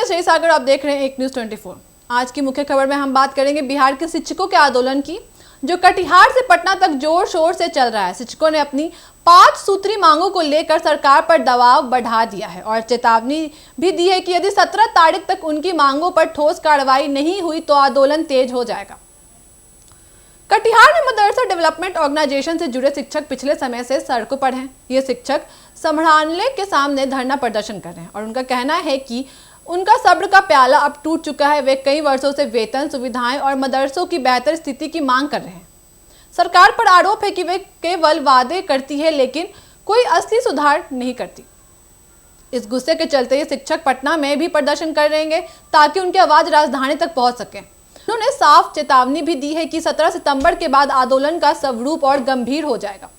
जय सागर, आप देख रहे हैं एक न्यूज़ 24। आज की मुख्य खबर में हम बात करेंगे बिहार के शिक्षकों के आंदोलन की, जो कटिहार से पटना तक जोर शोर से चल रहा है। शिक्षकों ने अपनी 5 सूत्री मांगों को लेकर सरकार पर दबाव बढ़ा दिया है और चेतावनी भी दी है कि यदि 17 तारीख तक उनकी मांगों पर ठोस कार्रवाई नहीं हुई तो आंदोलन तेज हो जाएगा। कटिहार में मदरसा डेवलपमेंट ऑर्गेनाइजेशन से जुड़े शिक्षक पिछले समय से सड़कों पर हैं। ये शिक्षक समाहरणालय के सामने धरना प्रदर्शन कर रहे हैं और उनका कहना है कि उनका सब्र का प्याला अब टूट चुका है। वे कई वर्षों से वेतन, सुविधाएं और मदरसों की बेहतर स्थिति की मांग कर रहे हैं। सरकार पर आरोप है कि वे केवल वादे करती है लेकिन कोई असली सुधार नहीं करती। इस गुस्से के चलते ये शिक्षक पटना में भी प्रदर्शन कर रहेंगे ताकि उनकी आवाज राजधानी तक पहुंच सके। उन्होंने साफ चेतावनी भी दी है कि 17 सितंबर के बाद आंदोलन का स्वरूप और गंभीर हो जाएगा।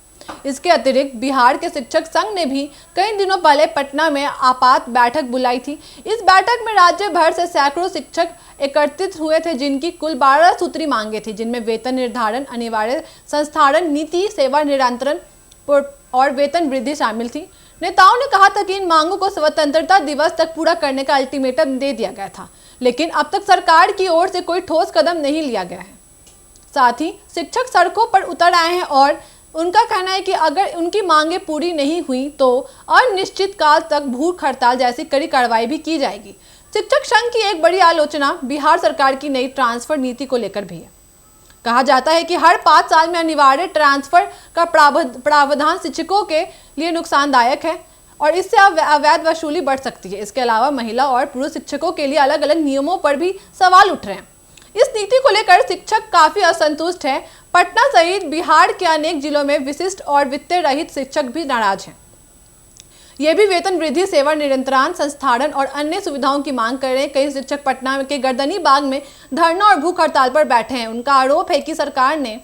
इसके अतिरिक्त बिहार के शिक्षक संघ ने भी कई दिनों पहले पटना में आपात बैठक बुलाई थी। इस बैठक में राज्य भर से सैकड़ों शिक्षक एकत्रित हुए थे, जिनकी कुल 12 सूत्री मांगे थी, जिनमें वेतन निर्धारण, अनिवार्य संस्थारण नीति, सेवा निरंतरण और वेतन वृद्धि शामिल थी। नेताओं ने कहा था कि इन मांगों को स्वतंत्रता दिवस तक पूरा करने का अल्टीमेटम दे दिया गया था, लेकिन अब तक सरकार की ओर से कोई ठोस कदम नहीं लिया गया है। साथ ही शिक्षक सड़कों पर उतर आए हैं और उनका कहना है कि अगर उनकी मांगें पूरी नहीं हुई तो अनिश्चित काल तक भूख हड़ताल जैसी कड़ी कार्रवाई भी की जाएगी। शिक्षक संघ की एक बड़ी आलोचना बिहार सरकार की नई ट्रांसफर नीति को लेकर भी है। कहा जाता है कि हर 5 साल में अनिवार्य ट्रांसफर का प्रावधान शिक्षकों के लिए नुकसानदायक है और इससे अवैध वसूली बढ़ सकती है। इसके अलावा महिला और पुरुष शिक्षकों के लिए अलग अलग नियमों पर भी सवाल उठ रहे हैं। इस नीति को लेकर शिक्षक काफी असंतुष्ट हैं। पटना सहित बिहार के अनेक जिलों में विशिष्ट और वित्तीय रहित शिक्षक भी नाराज हैं। ये भी वेतन वृद्धि, सेवा निरंतरण, संस्थारण और अन्य सुविधाओं की मांग कर रहे हैं। कई शिक्षक पटना के गर्दनी बाग में धरना और भूख हड़ताल पर बैठे हैं। उनका आरोप है कि सरकार ने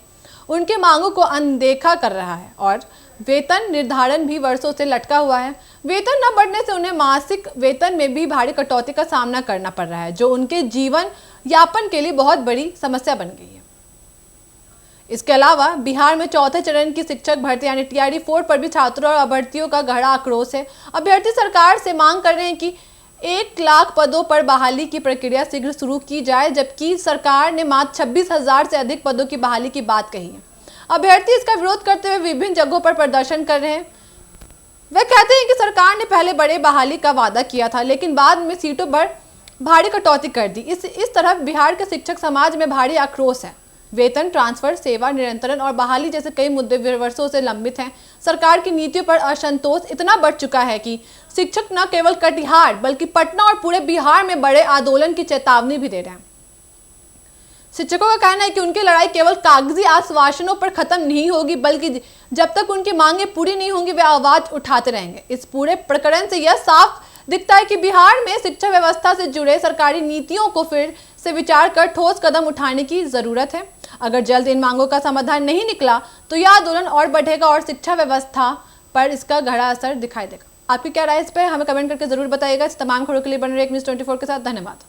उनके मांगों को अनदेखा कर रहा है और वेतन निर्धारण भी वर्षों से लटका हुआ है। वेतन न बढ़ने से उन्हें मासिक वेतन में भी भारी कटौती का सामना करना पड़ रहा है, जो उनके जीवन यापन के लिए बहुत बड़ी समस्या बन गई है। इसके अलावा बिहार में चौथे चरण की शिक्षक भर्ती यानी TRD 4 पर भी छात्रों और अभ्यर्थियों का गहरा आक्रोश है। अभ्यर्थी सरकार से मांग कर रहे हैं कि 1 लाख पदों पर बहाली की प्रक्रिया शीघ्र शुरू की जाए, जबकि सरकार ने मात्र 26,000 से अधिक पदों की बहाली की बात कही है। अभ्यर्थी इसका विरोध करते हुए विभिन्न जगहों पर प्रदर्शन कर रहे हैं। वे कहते हैं कि सरकार ने पहले बड़े बहाली का वादा किया था लेकिन बाद में सीटों पर भारी कटौती कर दी। इस तरह बिहार के शिक्षक समाज में भारी आक्रोश है। वेतन, ट्रांसफर, सेवा निरंतरण और बहाली जैसे कई मुद्दे वर्षों से लंबित हैं। सरकार की नीतियों पर असंतोष इतना बढ़ चुका है कि शिक्षक न केवल कटिहार बल्कि पटना और पूरे बिहार में बड़े आंदोलन की चेतावनी भी दे रहे हैं। शिक्षकों का कहना है कि उनकी लड़ाई केवल कागजी आश्वासनों पर खत्म नहीं होगी, बल्कि जब तक उनकी मांगें पूरी नहीं होंगी वे आवाज उठाते रहेंगे। इस पूरे प्रकरण से यह साफ दिखता है कि बिहार में शिक्षा व्यवस्था से जुड़े सरकारी नीतियों को फिर से विचार कर ठोस कदम उठाने की जरूरत है। अगर जल्द इन मांगों का समाधान नहीं निकला तो यह आंदोलन और बढ़ेगा और शिक्षा व्यवस्था पर इसका गहरा असर दिखाई देगा। आपकी क्या राय इस पर हमें कमेंट करके जरूर बताइएगा। इस तमाम खबरों के लिए बने रहिए एक न्यूज़ 24 के साथ। धन्यवाद।